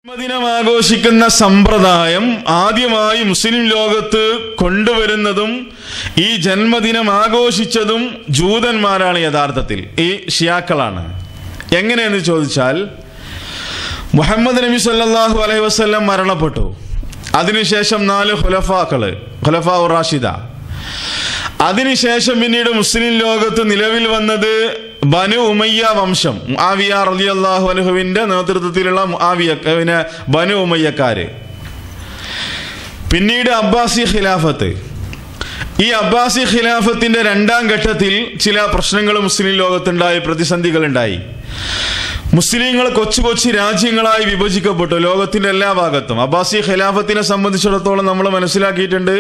ജന്മദിനം ആഘോഷിക്കുന്ന സമ്പ്രദായം ആദ്യമായി മുസ്ലിം ലോകത്ത് കൊണ്ടുവരുന്നതും ഈ ജന്മദിനം ആഘോഷിച്ചതും ജൂതന്മാരാണ്. യഥാർത്ഥത്തിൽ ഈ ഷിയാക്കളാണ്. എങ്ങനെയെന്ന് ചോദിച്ചാൽ, മുഹമ്മദ് നബി സല്ലല്ലാഹു അലൈഹി വസല്ലം മരണപ്പെട്ടു. അതിനുശേഷം 4 ഖുലഫാ റാഷിദ. അതിനുശേഷം പിന്നീട് മുസ്ലിം ലോകത്ത് നിലവിൽ വന്നത് ബനു ഉമയ്യ വംശം. മുആവിയ റളിയല്ലാഹു അൻഹുവിന്റെ നേതൃത്വത്തിലുള്ള ബനു ഉമയ്യക്കാര്. പിന്നീട് അബ്ബാസി ഖിലാഫത്ത്. ഈ അബ്ബാസി ഖിലാഫത്തിന്റെ 2ാം ഘട്ടത്തിൽ ചില പ്രശ്നങ്ങൾ മുസ്ലിം ലോകത്തുണ്ടായി, പ്രതിസന്ധികളുണ്ടായി. മുസ്ലിങ്ങൾ കൊച്ചു രാജ്യങ്ങളായി വിഭജിക്കപ്പെട്ടു ലോകത്തിന്റെ എല്ലാ ഭാഗത്തും. അബ്ബാസി ഖിലാഫത്തിനെ സംബന്ധിച്ചിടത്തോളം നമ്മൾ മനസ്സിലാക്കിയിട്ടുണ്ട്,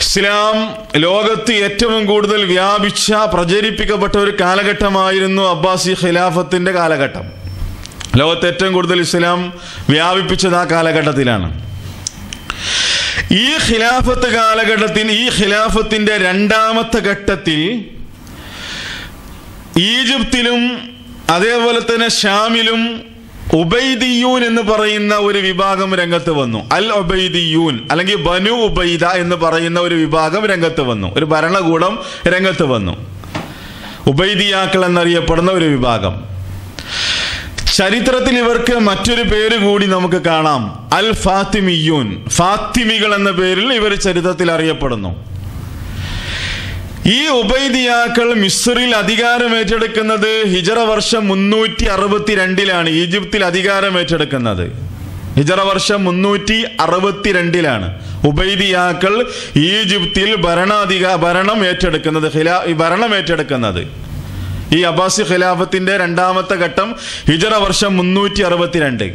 ഇസ്ലാം ലോകത്ത് ഏറ്റവും കൂടുതൽ പ്രചരിപ്പിക്കപ്പെട്ട ഒരു കാലഘട്ടമായിരുന്നു അബ്ബാസി ഖിലാഫത്തിന്റെ കാലഘട്ടം. ലോകത്ത് ഏറ്റവും കൂടുതൽ ഇസ്ലാം വ്യാപിപ്പിച്ചത് ആ കാലഘട്ടത്തിലാണ്. ഈ ഖിലാഫത്ത് കാലഘട്ടത്തിൽ, ഈ ഖിലാഫത്തിന്റെ 2ാമത്തെ ഘട്ടത്തിൽ ഈജിപ്തിലും അതേപോലെ തന്നെ ഷാമിലും ഉബൈദിയൂൻ എന്ന് പറയുന്ന ഒരു വിഭാഗം രംഗത്ത് വന്നു. അൽ ഉബൈദിയൂൻ അല്ലെങ്കിൽ ബനു ഉബൈദ എന്ന് പറയുന്ന ഒരു വിഭാഗം രംഗത്ത് വന്നു. ഒരു ഭരണകൂടം രംഗത്ത് വന്നു. ഉബൈദിയാക്കൾ എന്നറിയപ്പെടുന്ന ഒരു വിഭാഗം. ചരിത്രത്തിൽ ഇവർക്ക് മറ്റൊരു പേര് കൂടി നമുക്ക് കാണാം, അൽ ഫാത്തിമിയൂൻ. ഫാത്തിമികൾ എന്ന പേരിൽ ഇവർ ചരിത്രത്തിൽ അറിയപ്പെടുന്നു. ഈ ഉബൈദിയാക്കൾ മിസ്റിൽ അധികാരം ഏറ്റെടുക്കുന്നത് ഹിജറ വർഷം 362 ഈജിപ്തിൽ അധികാരം ഏറ്റെടുക്കുന്നത് ഹിജറ വർഷം 362 ഉബൈദിയാക്കൾ ഈജിപ്തിൽ ഭരണം ഏറ്റെടുക്കുന്നത്. ഈ അബ്ബാസി ഖിലാഫത്തിന്റെ 2ാമത്തെ ഘട്ടം ഹിജറ വർഷം 362.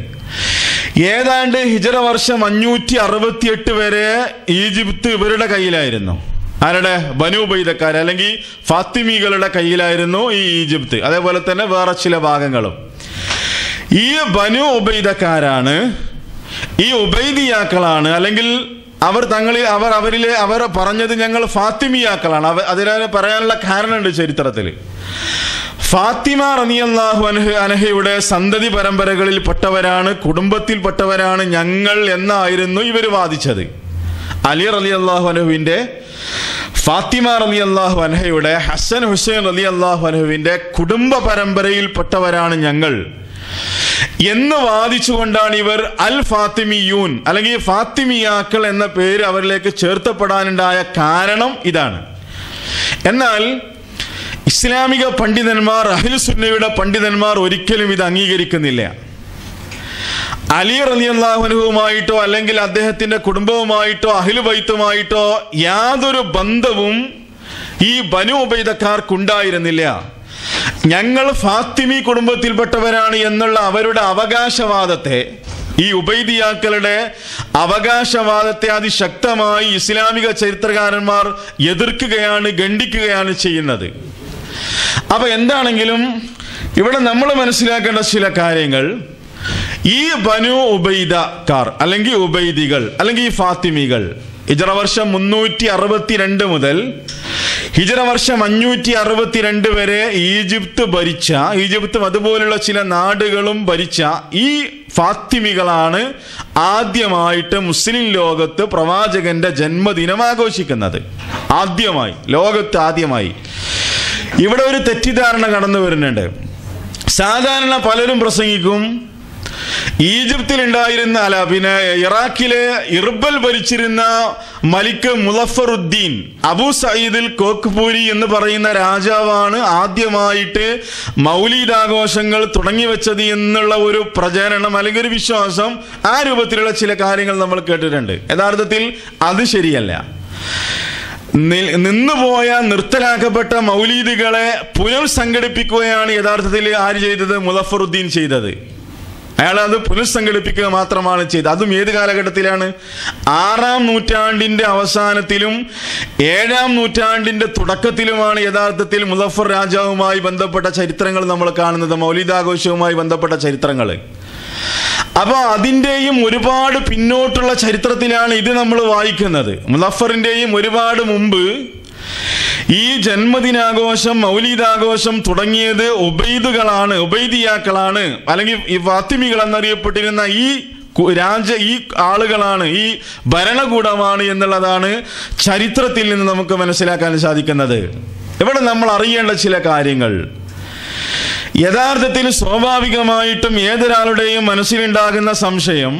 ഏതാണ്ട് ഹിജറ വർഷം 568 വരെ ഈജിപ്ത് ഇവരുടെ കയ്യിലായിരുന്നു. ആരുടെ? ബനു ഉബൈദക്കാർ അല്ലെങ്കിൽ ഫാത്തിമികളുടെ കയ്യിലായിരുന്നു ഈ ഈജിപ്ത്. അതേപോലെ തന്നെ വേറെ ചില ഭാഗങ്ങളും. ഈ ബനു ഉബൈദക്കാരാണ്, ഈ ഉബൈദിയാക്കളാണ്, അല്ലെങ്കിൽ അവർ പറഞ്ഞത് ഞങ്ങൾ ഫാത്തിമിയാക്കളാണ്. അതിനെ പറയാനുള്ള കാരണമുണ്ട് ചരിത്രത്തിൽ. ഫാത്തിമ റളിയല്ലാഹു അൻഹയുടെ സന്തതി പരമ്പരകളിൽ പെട്ടവരാണ്, കുടുംബത്തിൽപ്പെട്ടവരാണ് ഞങ്ങൾ എന്നായിരുന്നു ഇവർ വാദിച്ചത്. അലി റളിയല്ലാഹു അൻഹുവിന്റെ, ഫാത്തിമ റളിയല്ലാഹു അൻഹയുടെ, ഹസൻ ഹുസൈൻ റളിയല്ലാഹു അൻഹുവിന്റെ കുടുംബ പരമ്പരയിൽപ്പെട്ടവരാണ് ഞങ്ങൾ എന്ന് വാദിച്ചുകൊണ്ടാണ് ഇവർ അൽ ഫാത്തിമിയൂൻ അല്ലെങ്കിൽ ഫാത്തിമിയാക്കൾ എന്ന പേര് അവരിലേക്ക് ചേർത്തപ്പെടാനുണ്ടായ കാരണം ഇതാണ്. എന്നാൽ ഇസ്ലാമിക പണ്ഡിതന്മാർ, അഹ്ലുസുന്നയുടെ പണ്ഡിതന്മാർ ഒരിക്കലും ഇത് അംഗീകരിക്കുന്നില്ല. അലി റളിയല്ലാഹു അൻഹുവുമായിട്ടോ അല്ലെങ്കിൽ അദ്ദേഹത്തിന്റെ കുടുംബവുമായിട്ടോ അഹ്ലു ബൈത്തുമായിട്ടോ യാതൊരു ബന്ധവും ഈ ബനു ഉബൈദക്കാർക്കുണ്ടായിരുന്നില്ല. ഞങ്ങൾ ഫാത്തിമി കുടുംബത്തിൽപ്പെട്ടവരാണ് എന്നുള്ള അവരുടെ അവകാശവാദത്തെ, ഈ ഉബൈദിയാക്കളുടെ അവകാശവാദത്തെ അതിശക്തമായി ഇസ്ലാമിക ചരിത്രകാരന്മാർ എതിർക്കുകയാണ്, ഖണ്ഡിക്കുകയാണ് ചെയ്യുന്നത്. അപ്പൊ എന്താണെങ്കിലും ഇവിടെ നമ്മൾ മനസ്സിലാക്കേണ്ട ചില കാര്യങ്ങൾ, ഈ ബനു ഉബൈദക്കാർ അല്ലെങ്കിൽ ഉബൈദികൾ അല്ലെങ്കിൽ ഈ ഫാത്തിമികൾ ഹിജറ വർഷം 362 മുതൽ ഹിജറ വർഷം 562 വരെ ഈജിപ്തും അതുപോലുള്ള ചില നാടുകളും ഭരിച്ച ഈ ഫാത്തിമികളാണ് ആദ്യമായിട്ട് മുസ്ലിം ലോകത്ത് പ്രവാചകന്റെ ജന്മദിനം ആഘോഷിക്കുന്നത്. ലോകത്ത് ആദ്യമായി. ഇവിടെ ഒരു തെറ്റിദ്ധാരണ കടന്നു വരുന്നുണ്ട്. സാധാരണ പലരും പ്രസംഗിക്കും, ഈജിപ്തിൽ ഉണ്ടായിരുന്ന ഇറാഖിലെ ഇർബൽ ഭരിച്ചിരുന്ന മലിക് മുളഫറുദ്ദീൻ അബു സഈദിൽ കോക്പൂരി എന്ന് പറയുന്ന രാജാവാണ് ആദ്യമായിട്ട് മൗലീദാഘോഷങ്ങൾ തുടങ്ങിവെച്ചത് എന്നുള്ള ഒരു പ്രചരണം അല്ലെങ്കിൽ ഒരു വിശ്വാസം, ആ രൂപത്തിലുള്ള ചില കാര്യങ്ങൾ നമ്മൾ കേട്ടിട്ടുണ്ട്. യഥാർത്ഥത്തിൽ അത് ശരിയല്ല. നിന്നുപോയ, നിർത്തലാക്കപ്പെട്ട മൗലീദുകളെ പുനഃസംഘടിപ്പിക്കുകയാണ് യഥാർത്ഥത്തിൽ ആര് ചെയ്തത്? മുളഫറുദ്ദീൻ ചെയ്തത്. അയാൾ അത് പുനഃസംഘടിപ്പിക്കുക മാത്രമാണ് ചെയ്തത്. അതും ഏത് കാലഘട്ടത്തിലാണ്? 6-ാം നൂറ്റാണ്ടിന്റെ അവസാനത്തിലും 7-ാം നൂറ്റാണ്ടിന്റെ തുടക്കത്തിലുമാണ് യഥാർത്ഥത്തിൽ മുളഫർ രാജാവുമായി ബന്ധപ്പെട്ട ചരിത്രങ്ങൾ നമ്മൾ കാണുന്നത്, മൗലിദാഘോഷവുമായി ബന്ധപ്പെട്ട ചരിത്രങ്ങൾ. അപ്പൊ അതിൻ്റെയും ഒരുപാട് പിന്നോട്ടുള്ള ചരിത്രത്തിലാണ് ഇത് നമ്മൾ വായിക്കുന്നത്. മുളഫറിന്റെയും ഒരുപാട് മുമ്പ് ഈ ജന്മദിനാഘോഷം, മൗലീദാഘോഷം തുടങ്ങിയത് ഉബൈദിയാക്കളാണ്, അല്ലെങ്കിൽ ഈ ഫാത്തിമികൾ എന്നറിയപ്പെട്ടിരുന്ന ഈ ആളുകളാണ്, ഈ ഭരണകൂടമാണ് എന്നുള്ളതാണ് ചരിത്രത്തിൽ നിന്ന് നമുക്ക് മനസ്സിലാക്കാൻ സാധിക്കുന്നത്. ഇവിടെ നമ്മൾ അറിയേണ്ട ചില കാര്യങ്ങൾ, യഥാർത്ഥത്തിൽ സ്വാഭാവികമായിട്ടും ഏതൊരാളുടെയും മനസ്സിലുണ്ടാകുന്ന സംശയം,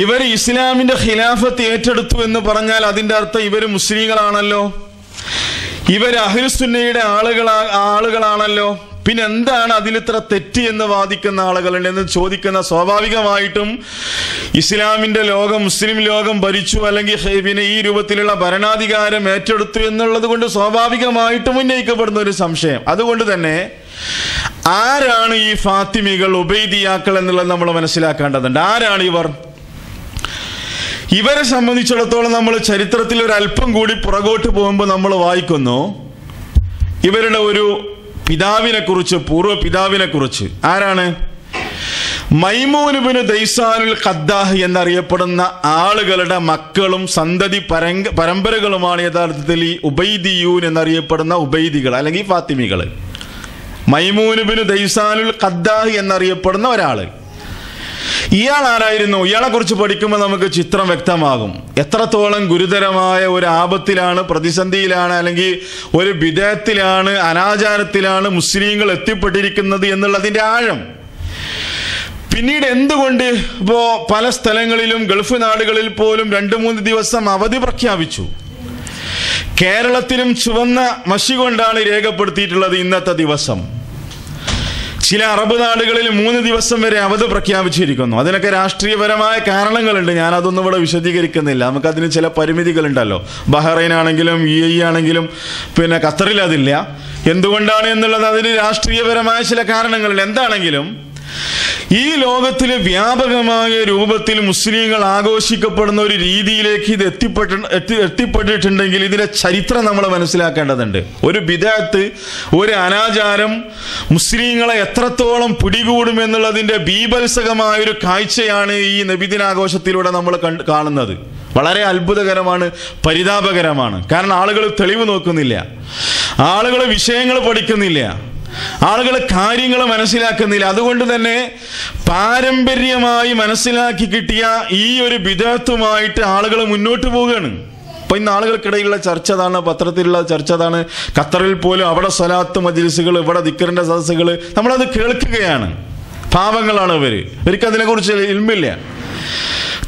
ഇവർ ഇസ്ലാമിന്റെ ഖിലാഫത്ത് ഏറ്റെടുത്തു എന്ന് പറഞ്ഞാൽ അതിൻ്റെ അർത്ഥം ഇവർ മുസ്ലിങ്ങളാണല്ലോ, ഇവർ അഹ്ലുസുന്നയുടെ ആളുകളാണല്ലോ, പിന്നെ എന്താണ് അതിലിത്ര തെറ്റ് എന്ന് വാദിക്കുന്ന ആളുകളുണ്ട് എന്ന് ചോദിക്കുന്ന, സ്വാഭാവികമായിട്ടും ഇസ്ലാമിന്റെ ലോകം, മുസ്ലിം ലോകം ഭരിച്ചു, അല്ലെങ്കിൽ പിന്നെ ഈ രൂപത്തിലുള്ള ഭരണാധികാരം ഏറ്റെടുത്തു എന്നുള്ളത് കൊണ്ട് സ്വാഭാവികമായിട്ടും ഉന്നയിക്കപ്പെടുന്ന ഒരു സംശയം. അതുകൊണ്ട് തന്നെ ആരാണ് ഈ ഫാത്തിമികൾ, ഉബൈദിയാക്കൾ എന്നുള്ളത് നമ്മൾ മനസ്സിലാക്കേണ്ടതുണ്ട്. ആരാണ് ഇവർ? ഇവരെ സംബന്ധിച്ചിടത്തോളം നമ്മൾ ചരിത്രത്തിൽ ഒരു അല്പം കൂടി പുറകോട്ട് പോകുമ്പോൾ നമ്മൾ വായിക്കുന്നു ഇവരുടെ ഒരു പിതാവിനെ കുറിച്ച്, പൂർവ്വ പിതാവിനെ കുറിച്ച്. ആരാണ്? മൈമൂൻ ഇബ്നു ദൈസാനുൽ ഖദ്ദാഹ് എന്നറിയപ്പെടുന്ന ആളുകളുടെ മക്കളും സന്തതി പരമ്പരകളുമാണ് യഥാർത്ഥത്തിൽ ഈ ഉബൈദിയൂൻ എന്നറിയപ്പെടുന്ന ഉബൈദികൾ അല്ലെങ്കിൽ ഫാത്തിമികൾ. മൈമൂൻ ഇബ്നു ദൈസാനുൽ ഖദ്ദാഹ് എന്നറിയപ്പെടുന്ന ഒരാള്. ഇയാൾ ആരായിരുന്നു? ഇയാളെ കുറിച്ച് പഠിക്കുമ്പോൾ നമുക്ക് ചിത്രം വ്യക്തമാകും. എത്രത്തോളം ഗുരുതരമായ ഒരു ആപത്തിലാണ്, പ്രതിസന്ധിയിലാണ്, അല്ലെങ്കിൽ ഒരു ബിദഅത്തിലാണ്, അനാചാരത്തിലാണ് മുസ്ലിങ്ങൾ എത്തിപ്പെട്ടിരിക്കുന്നത് എന്നുള്ളതിൻ്റെ ആഴം. പിന്നീട് എന്തുകൊണ്ട് ഇപ്പോൾ പല സ്ഥലങ്ങളിലും ഗൾഫ് നാടുകളിൽ പോലും 2-3 ദിവസം അവധി പ്രഖ്യാപിച്ചു. കേരളത്തിലും ചുവന്ന മഷി കൊണ്ടാണ് രേഖപ്പെടുത്തിയിട്ടുള്ളത് ഇന്നത്തെ ദിവസം. ചില അറബ് നാടുകളിൽ 3 ദിവസം വരെ അവധി പ്രഖ്യാപിച്ചിരിക്കുന്നു. അതിനൊക്കെ രാഷ്ട്രീയപരമായ കാരണങ്ങളുണ്ട്, ഞാനതൊന്നും ഇവിടെ വിശദീകരിക്കുന്നില്ല. നമുക്കതിന് ചില പരിമിതികളുണ്ടല്ലോ. ബഹ്റൈൻ ആണെങ്കിലും UAE ആണെങ്കിലും പിന്നെ ഖത്തറിൽ അതില്ല. എന്തുകൊണ്ടാണ് എന്നുള്ളത് അതിന് രാഷ്ട്രീയപരമായ ചില കാരണങ്ങളുണ്ട്. എന്താണെങ്കിലും ഈ ലോകത്തിലെ വ്യാപകമായ രൂപത്തിൽ മുസ്ലിങ്ങൾ ആഘോഷിക്കപ്പെടുന്ന ഒരു രീതിയിലേക്ക് ഇത് എത്തിപ്പെട്ടിട്ടുണ്ടെങ്കിൽ ഇതിന്റെ ചരിത്രം നമ്മൾ മനസ്സിലാക്കേണ്ടതുണ്ട്. ഒരു ബിദഅത്ത്, ഒരു അനാചാരം മുസ്ലിങ്ങളെ എത്രത്തോളം പിടികൂടുമെന്നുള്ളതിന്റെ ബീഭത്സകമായൊരു കാഴ്ചയാണ് ഈ നബിദിനാഘോഷത്തിലൂടെ നമ്മൾ കാണുന്നത്. വളരെ അത്ഭുതകരമാണ്, പരിതാപകരമാണ്. കാരണം ആളുകൾ തെളിവ് നോക്കുന്നില്ല, ആളുകൾ വിഷയങ്ങൾ പഠിക്കുന്നില്ല, ആളുകൾ കാര്യങ്ങൾ മനസ്സിലാക്കുന്നില്ല. അതുകൊണ്ട് തന്നെ പാരമ്പര്യമായി മനസ്സിലാക്കി കിട്ടിയ ഈ ഒരു ബിദഅത്തുമായിട്ട് ആളുകൾ മുന്നോട്ട് പോവുകയാണ്. അപ്പൊ ഇന്ന് ആളുകൾക്കിടയിലുള്ള ചർച്ച അതാണ്, പത്രത്തിലുള്ള ചർച്ച അതാണ്. ഖത്തറിൽ പോലും അവിടെ സ്വലാത്ത് മജ്ലിസുകൾ, ഇവിടെ ദിക്റിന്റെ സദസ്സുകൾ, നമ്മളത് കേൾക്കുകയാണ്. പാവങ്ങളാണ് ഇവർക്ക് അതിനെക്കുറിച്ച് ഇൽമില്ല.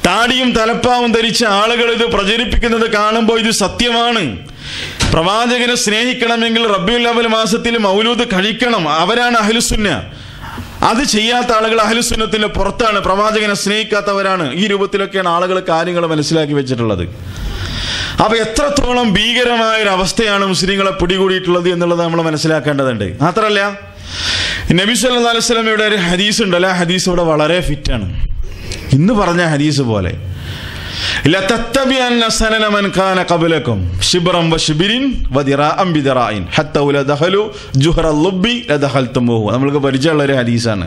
താടിയും തലപ്പാവും ധരിച്ച ആളുകൾ ഇത് പ്രചരിപ്പിക്കുന്നത് കാണുമ്പോൾ ഇത് സത്യമാണ്, പ്രവാചകനെ സ്നേഹിക്കണമെങ്കിൽ റബീഉൽ അവ്വൽ മാസത്തിൽ മൗലൂദ് കഴിക്കണം, അവരാണ് അഹ്ലുസുന്ന. അത് ചെയ്യാത്ത ആളുകൾ അഹ്ലുസുന്നത്തിന്റെ പുറത്താണ്, പ്രവാചകനെ സ്നേഹിക്കാത്തവരാണ്. ഈ രൂപത്തിലൊക്കെയാണ് ആളുകൾ കാര്യങ്ങൾ മനസ്സിലാക്കി വെച്ചിട്ടുള്ളത്. അപ്പൊ എത്രത്തോളം ഭീകരമായ ഒരു അവസ്ഥയാണ് മുസ്ലിങ്ങളെ പിടികൂടിയിട്ടുള്ളത് എന്നുള്ളത് നമ്മൾ മനസ്സിലാക്കേണ്ടതുണ്ട്. മാത്രമല്ല നബി സല്ലല്ലാഹു അലൈഹി വസല്ലമയുടെ ഒരു ഹദീസ് ഉണ്ടല്ലോ, ആ ഹദീസ് ഇവിടെ വളരെ ഫിറ്റാണ്. ഇന്ന് പറഞ്ഞ ഹദീസ് പോലെ ലതത്തബിഅന്ന സനന മൻ കാന ഖബലകും ശിബ്റൻ വശിബ്രിൻ വദിറാഅൻ ബിദിറാഇൻ ഹത്ത വല ദഖലു ജുഹറൽ ലുബ്ബി ലദഖൽതുമൂഹു. നമ്മൾക്ക് പരിചയമുള്ള ഒരു ഹദീസാണ്.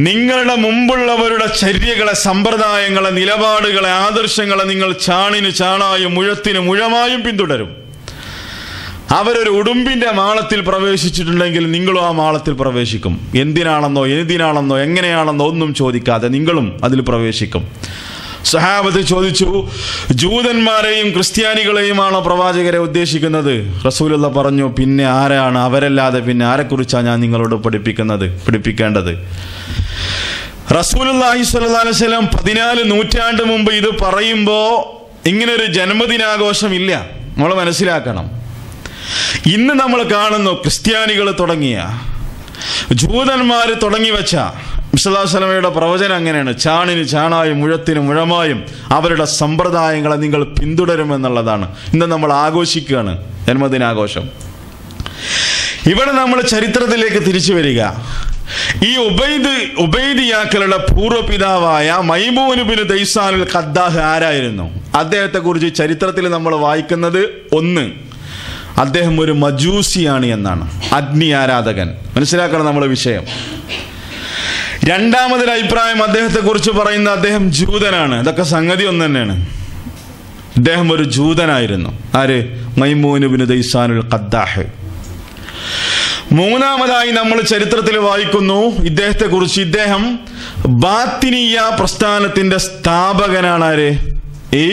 നിങ്ങളുടെ മുമ്പുള്ളവരുടെ ചര്യകളെ, സമ്പ്രദായങ്ങളെ, നിലപാടുകളെ, ആദർശങ്ങളെ നിങ്ങൾ ചാണിന് ചാണായും മുഴത്തിന് മുഴമായും പിന്തുടരും. അവരൊരു ഉടുമ്പിന്റെ മാളത്തിൽ പ്രവേശിച്ചിട്ടുണ്ടെങ്കിൽ നിങ്ങളും ആ മാളത്തിൽ പ്രവേശിക്കും. എന്തിനാണെന്നോ എങ്ങനെയാണെന്നോ ഒന്നും ചോദിക്കാതെ നിങ്ങളും അതിൽ പ്രവേശിക്കും. സഹാബത്ത് ചോദിച്ചു, ജൂതന്മാരെയും ക്രിസ്ത്യാനികളെയുമാണോ പ്രവാചകരെ ഉദ്ദേശിക്കുന്നത്? റസൂലുള്ള പറഞ്ഞു, പിന്നെ ആരാണ്? അവരല്ലാതെ പിന്നെ ആരെക്കുറിച്ചാണ് ഞാൻ നിങ്ങളോട് പഠിപ്പിക്കേണ്ടത്? റസൂലുള്ളാഹി സ്വല്ലല്ലാഹു അലൈഹി വസല്ലം 14 നൂറ്റാണ്ട് മുമ്പ് ഇത് പറയുമ്പോൾ ഇങ്ങനൊരു ജന്മദിനാഘോഷം ഇല്ല. നമ്മൾ മനസ്സിലാക്കണം. ഇന്ന് നമ്മൾ കാണുന്നു ക്രിസ്ത്യാനികൾ തുടങ്ങിയ, ജൂതന്മാർ തുടങ്ങി വെച്ച സല്ലല്ലാഹു അലൈഹി വസല്ലമയുടെ പ്രവചനം അങ്ങനെയാണ്, ചാണിന് ചാണായും മുഴത്തിന് മുഴമായും അവരുടെ സമ്പ്രദായങ്ങളെ നിങ്ങൾ പിന്തുടരുമെന്നുള്ളതാണ്. ഇന്ന് നമ്മൾ ആഘോഷിക്കുകയാണ് ജന്മദിനാഘോഷം. ഇവിടെ നമ്മൾ ചരിത്രത്തിലേക്ക് തിരിച്ചു വരിക. ഈ ഉബൈദിയാക്കളുടെ പൂർവ്വപിതാവായ മൈമൂൻ ഇബ്നു ദൈസാനുൽ ഖദ്ദാഹ് ആരായിരുന്നു? അദ്ദേഹത്തെ കുറിച്ച് ചരിത്രത്തിൽ നമ്മൾ വായിക്കുന്നത്, ഒന്ന്, അദ്ദേഹം ഒരു മജൂസിയാണ് എന്നാണ്, അഗ്നി ആരാധകൻ. മനസ്സിലാക്കണം നമ്മൾ വിഷയം. രണ്ടാമതൊരു അഭിപ്രായം അദ്ദേഹത്തെ കുറിച്ച് പറയുന്നത് അദ്ദേഹം ജൂതനാണ്. ഇതൊക്കെ സംഗതി ഒന്ന് തന്നെയാണ്. ഇദ്ദേഹം ഒരു ജൂതനായിരുന്നു. ആര്? മൈമൂൻ ഇബ്നു ദൈസാനുൽ ഖദ്ദാഹ്. മൂന്നാമതായി നമ്മൾ ചരിത്രത്തിൽ വായിക്കുന്നു ഇദ്ദേഹത്തെ കുറിച്ച്. ഇദ്ദേഹം ബാത്തിനിയ പ്രസ്ഥാനത്തിന്റെ സ്ഥാപകനാണ്. ആര്? ഈ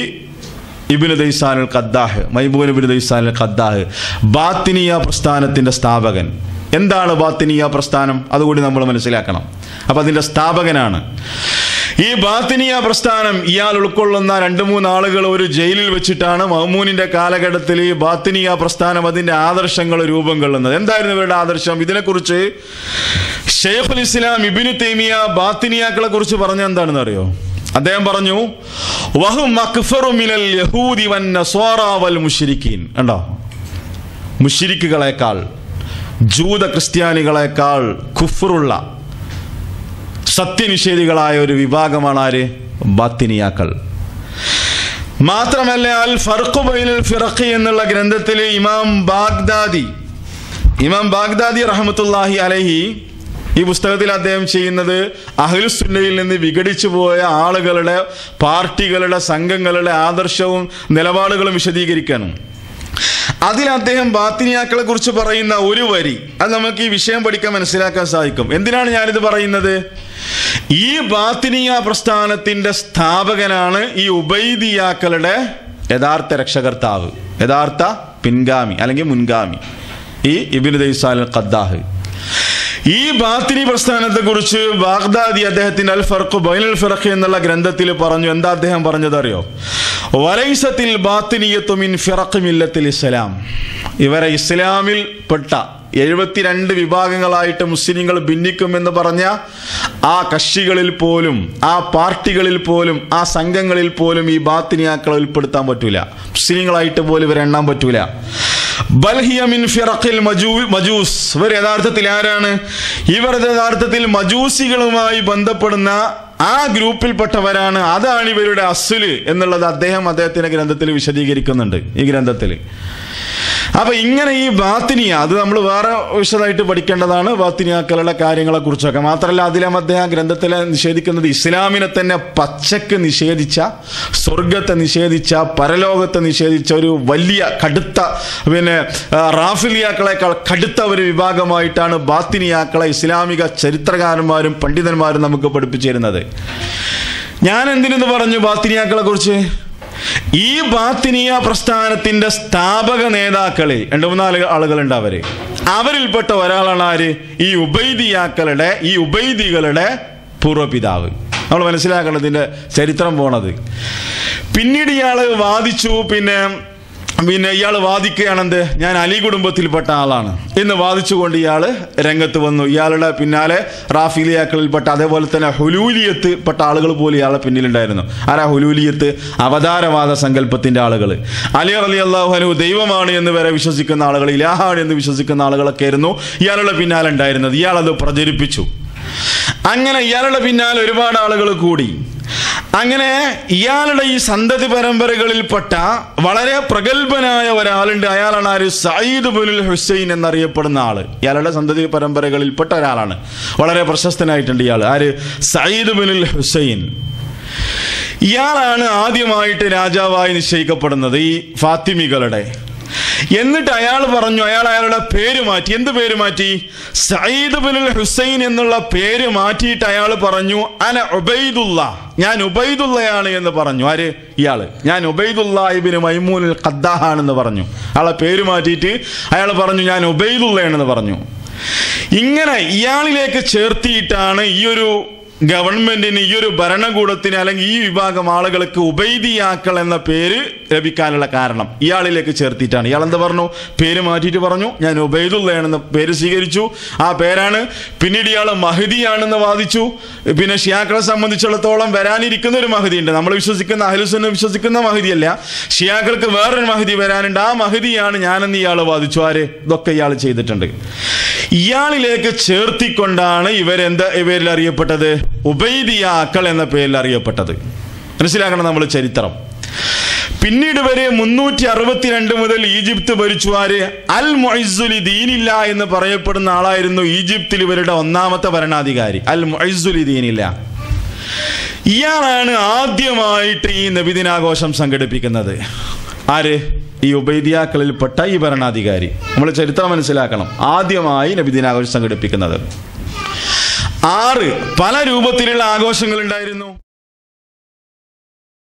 ഇബ്നു ദൈസാനുൽ ഖദ്ദാഹ്, മൈമൂൻ ഇബ്നു ദൈസാനുൽ ഖദ്ദാഹ്, ബാത്തിനിയ പ്രസ്ഥാനത്തിന്റെ സ്ഥാപകൻ. എന്താണ് ബാത്തിനിയ പ്രസ്ഥാനം? അതുകൂടി നമ്മൾ മനസ്സിലാക്കണം. അപ്പൊ അതിന്റെ സ്ഥാപകനാണ്. ഈ ബാത്തിനിയ പ്രസ്ഥാനം ഇയാൾ ഉൾക്കൊള്ളുന്ന 2-3 ആളുകൾ ഒരു ജയിലിൽ വെച്ചിട്ടാണ് മഅ്മൂനിന്റെ കാലഘട്ടത്തിൽ ഈ ബാത്തിനിയ പ്രസ്ഥാനം അതിന്റെ ആദർശങ്ങൾ രൂപം കൊള്ളുന്നത്. എന്തായിരുന്നു ഇവരുടെ ആദർശം? ഇതിനെക്കുറിച്ച് ശൈഖുൽ ഇസ്ലാം ഇബ്നു തൈമിയ ബാത്തിനിയാക്കളെ കുറിച്ച് പറഞ്ഞ എന്താണെന്ന് അറിയോ? അദ്ദേഹം പറഞ്ഞു, വഹും അക്ഫറു മിനൽ യഹൂദി വൻ നസ്വാറാ വൽ മുശ്രിക്കീൻ. കണ്ടോ? മുശ്രിക്കുകളെക്കാൾ, ജൂത ക്രിസ്ത്യാനികളെക്കാൾ കുഫറുള്ള സത്യനിഷേധികളായ ഒരു വിഭാഗമാണ് ആര്? ബാത്തിനിയാക്കൾ. മാത്രമല്ല, അൽ ഫർഖു ബൈനൽ ഫിറഖി എന്നുള്ള ഗ്രന്ഥത്തിൽ ഇമാം ബാഗ്ദാദി റഹ്മത്തുള്ളാഹി അലൈഹി ഈ പുസ്തകത്തിൽ അദ്ദേഹം ചെയ്യുന്നത് അഹ്ലുസുന്നയിൽ നിന്ന് വിഘടിച്ചു പോയ ആളുകളുടെ, പാർട്ടികളുടെ, സംഘങ്ങളുടെ ആദർശവും നിലപാടുകളും വിശദീകരിക്കാനും. അതിൽ അദ്ദേഹം ബാത്തിനിയാക്കളെ കുറിച്ച് പറയുന്ന ഒരു വരി, അത് നമുക്ക് ഈ വിഷയം പഠിക്കാൻ മനസ്സിലാക്കാൻ സാധിക്കും. എന്തിനാണ് ഞാനിത് പറയുന്നത്? ഈ ബാത്തിനിയ പ്രസ്ഥാനത്തിന്റെ സ്ഥാപകനാണ് ഈ ഉബൈദിയാക്കളുടെ യഥാർത്ഥ രക്ഷകർത്താവ്, യഥാർത്ഥ പിൻഗാമി അല്ലെങ്കിൽ മുൻഗാമി, ഈ ഇബ്നു ദൈസാനുൽ ഖദ്ദാഹ്. ഈ ബാത്തിനി പ്രസ്ഥാനത്തെ കുറിച്ച് ബാഗ്ദാദി അദ്ദേഹത്തിന്റെ അൽ ഫർഖു ബൈനൽ ഫിറഖ് എന്നുള്ള ഗ്രന്ഥത്തിൽ പറഞ്ഞു. എന്താ അദ്ദേഹം പറഞ്ഞത് അറിയോ? വലൈസത്തിൽ ബാത്തിനിയത്തു മിൻ ഫിറഖ് മില്ലത്തിൽ ഇസ്ലാം. ഇവരെ ഇസ്ലാമിൽ പെട്ട 72 വിഭാഗങ്ങളായിട്ട് മുസ്ലിങ്ങൾ ഭിന്നിക്കുമെന്ന് പറഞ്ഞ ആ കക്ഷികളിൽ പോലും, ആ പാർട്ടികളിൽ പോലും, ആ സംഘങ്ങളിൽ പോലും ഈ ബാത്തിനിയാക്കളെ ഉൾപ്പെടുത്താൻ പറ്റൂല. മുസ്ലിങ്ങളായിട്ട് പോലും ഇവരെ എണ്ണാൻ പറ്റൂല. ബൽഹിയ മിൻ ഫിറഖിൽ മജൂസ്. ഇവർ യഥാർത്ഥത്തിൽ ആരാണ്? ഇവർ യഥാർത്ഥത്തിൽ മജൂസികളുമായി ബന്ധപ്പെടുന്ന ആ ഗ്രൂപ്പിൽപ്പെട്ടവരാണ്. അതാണ് ഇവരുടെ അസ്ല് എന്നുള്ളത് അദ്ദേഹത്തിന്റെ ഗ്രന്ഥത്തിൽ വിശദീകരിക്കുന്നുണ്ട്, ഈ ഗ്രന്ഥത്തിൽ. അപ്പൊ ഇങ്ങനെ ഈ ബാത്തിനിയ, അത് നമ്മൾ വേറെ വിശദമായിട്ട് പഠിക്കേണ്ടതാണ്, ബാത്തിനിയാക്കളുടെ കാര്യങ്ങളെ കുറിച്ചൊക്കെ. മാത്രമല്ല, അതിലും അദ്ദേഹം ഗ്രന്ഥത്തിൽ നിഷേധിക്കുന്നത് ഇസ്ലാമിനെ തന്നെ പച്ചക്ക് നിഷേധിച്ച, സ്വർഗത്തെ നിഷേധിച്ച, പരലോകത്തെ നിഷേധിച്ച ഒരു വലിയ കടുത്ത, റാഫിലിയാക്കളെക്കാൾ കടുത്ത ഒരു വിഭാഗമായിട്ടാണ് ബാത്തിനിയാക്കളെ ഇസ്ലാമിക ചരിത്രകാരന്മാരും പണ്ഡിതന്മാരും നമുക്ക് പഠിപ്പിച്ചു തരുന്നത്. ഞാൻ എന്തിനെന്ന് പറഞ്ഞു ബാത്തിനിയാക്കളെ കുറിച്ച്? ഈ ബാത്തിനിയ പ്രസ്ഥാനത്തിന്റെ സ്ഥാപക നേതാക്കളിൽ 2-3 ആളുകളുണ്ട്. അവരിൽപ്പെട്ട ഒരാളാണ് ആര്? ഈ ഉബൈദികളുടെ പൂർവ്വപിതാവ്. നമ്മൾ മനസ്സിലാക്കേണ്ടതിന്റെ ചരിത്രം പോണത്. പിന്നീട് ഇയാള് വാദിച്ചു. പിന്നെ ഇയാൾ വാദിക്കുകയാണെന്ത്? ഞാൻ അലി കുടുംബത്തിൽപ്പെട്ട ആളാണ് എന്ന് വാദിച്ചുകൊണ്ട് ഇയാൾ രംഗത്ത് വന്നു. ഇയാളുടെ പിന്നാലെ റാഫിലിയാക്കളിൽപ്പെട്ട, അതേപോലെ തന്നെ ഹുലൂലിയത്ത് പെട്ട ആളുകൾ പോലും ഇയാളെ പിന്നിലുണ്ടായിരുന്നു. ആരാ ഹുലൂലിയത്ത്? അവതാരവാദ സങ്കല്പത്തിന്റെ ആളുകൾ. അലി റളിയല്ലാഹു അൻഹു ദൈവമാണ് എന്ന് വരെ വിശ്വസിക്കുന്ന ആളുകൾ, ഇലാഹാണ് എന്ന് വിശ്വസിക്കുന്ന ആളുകളൊക്കെ ആയിരുന്നു ഇയാളുടെ പിന്നാലെ ഉണ്ടായിരുന്നത്. ഇയാളത് പ്രചരിപ്പിച്ചു. അങ്ങനെ ഇയാളുടെ പിന്നാലെ ഒരുപാട് ആളുകൾ കൂടി. അങ്ങനെ ഇയാളുടെ ഈ സന്തതി പരമ്പരകളിൽപ്പെട്ട വളരെ പ്രഗത്ഭനായ ഒരാളുണ്ട്. അയാളാണ് ആര്? സഈദ് ഇബ്നുൽ ഹുസൈൻ എന്നറിയപ്പെടുന്ന ആള്. ഇയാളുടെ സന്തതി പരമ്പരകളിൽപ്പെട്ട ഒരാളാണ്, വളരെ പ്രശസ്തനായിട്ടുണ്ട് ഇയാൾ. ആര്? സഈദ് ഇബ്നുൽ ഹുസൈൻ. ഇയാളാണ് ആദ്യമായിട്ട് രാജാവായി നിശ്ചയിക്കപ്പെടുന്നത് ഈ ഫാത്തിമികളുടെ. എന്നിട്ട് അയാൾ പറഞ്ഞു, അയാളുടെ പേര് മാറ്റി. എന്ത് പേര് മാറ്റി? സഈദ് ഇബ്നുൽ ഹുസൈൻ എന്നുള്ള പേര് മാറ്റിയിട്ട് അയാൾ പറഞ്ഞു, അന ഉബൈദുള്ള, ഞാൻ ഉബൈദുള്ളയാണ് എന്ന് പറഞ്ഞു. ആര്? ഇയാള്. ഞാൻ ഉബൈദുള്ള ഇബ്നു മൈമൂനുൽ ഖദ്ദാഹ് ആണെന്ന് പറഞ്ഞു. അയാളെ പേര് മാറ്റിയിട്ട് അയാൾ പറഞ്ഞു, ഞാൻ ഉബൈദുള്ളയാണെന്ന് പറഞ്ഞു. ഇങ്ങനെ ഇയാളിലേക്ക് ചേർത്തിയിട്ടാണ് ഈ ഒരു ഗവൺമെന്റിന്, ഈ ഒരു ഭരണകൂടത്തിന്, അല്ലെങ്കിൽ ഈ വിഭാഗം ആളുകൾക്ക് ഉബൈദിയാക്കൾ എന്ന പേര് ലഭിക്കാനുള്ള കാരണം ഇയാളിലേക്ക് ചേർത്തിട്ടാണ്. ഇയാൾ എന്താ പറഞ്ഞു? പേര് മാറ്റിയിട്ട് പറഞ്ഞു, ഞാൻ ഉബൈദുള്ളയാണെന്ന് പേര് സ്വീകരിച്ചു. ആ പേരാണ്. പിന്നീട് ഇയാൾ മഹദിയാണെന്ന് വാദിച്ചു. പിന്നെ ഷിയാക്കളെ സംബന്ധിച്ചിടത്തോളം വരാനിരിക്കുന്ന ഒരു മഹദി ഉണ്ട്. നമ്മൾ വിശ്വസിക്കുന്ന, അഹ്ലുസുന്ന വിശ്വസിക്കുന്ന മഹദിയല്ല, ഷിയാക്കൾക്ക് വേറൊരു മഹദി വരാനുണ്ട്. ആ മഹദിയാണ് ഞാനെന്ന് ഇയാൾ വാദിച്ചു. ആര്? ഇതൊക്കെ ഇയാൾ ചെയ്തിട്ടുണ്ട്. ഇയാളിലേക്ക് ചേർത്തിക്കൊണ്ടാണ് ഇവരിൽ അറിയപ്പെട്ടത് ഉബൈദിയാക്കൾ എന്ന പേരിൽ അറിയപ്പെട്ടത്. മനസ്സിലാക്കണം നമ്മൾ ചരിത്രം. പിന്നീട് വരെ 362 മുതൽ ഈജിപ്ത് ഭരിച്ചു. ആര്? അൽ മുഇസ്സുലി ദീനില്ല എന്ന് പറയപ്പെടുന്ന ആളായിരുന്നു ഈജിപ്തിൽ ഇവരുടെ ഒന്നാമത്തെ ഭരണാധികാരി. അൽ മുഇസ്സുലി ദീനില്ല. ഇയാളാണ് ആദ്യമായിട്ട് ഈ നബിദിനാഘോഷം സംഘടിപ്പിക്കുന്നത്. ആര്? ഈ ഉബൈദിയാക്കളിൽപ്പെട്ട ഈ ഭരണാധികാരി. നമ്മൾ ചരിത്രം മനസ്സിലാക്കണം. ആദ്യമായി നബിദിനാഘോഷം സംഘടിപ്പിക്കുന്നത്. 6 പല രൂപത്തിലുള്ള ആഘോഷങ്ങൾ ഉണ്ടായിരുന്നു.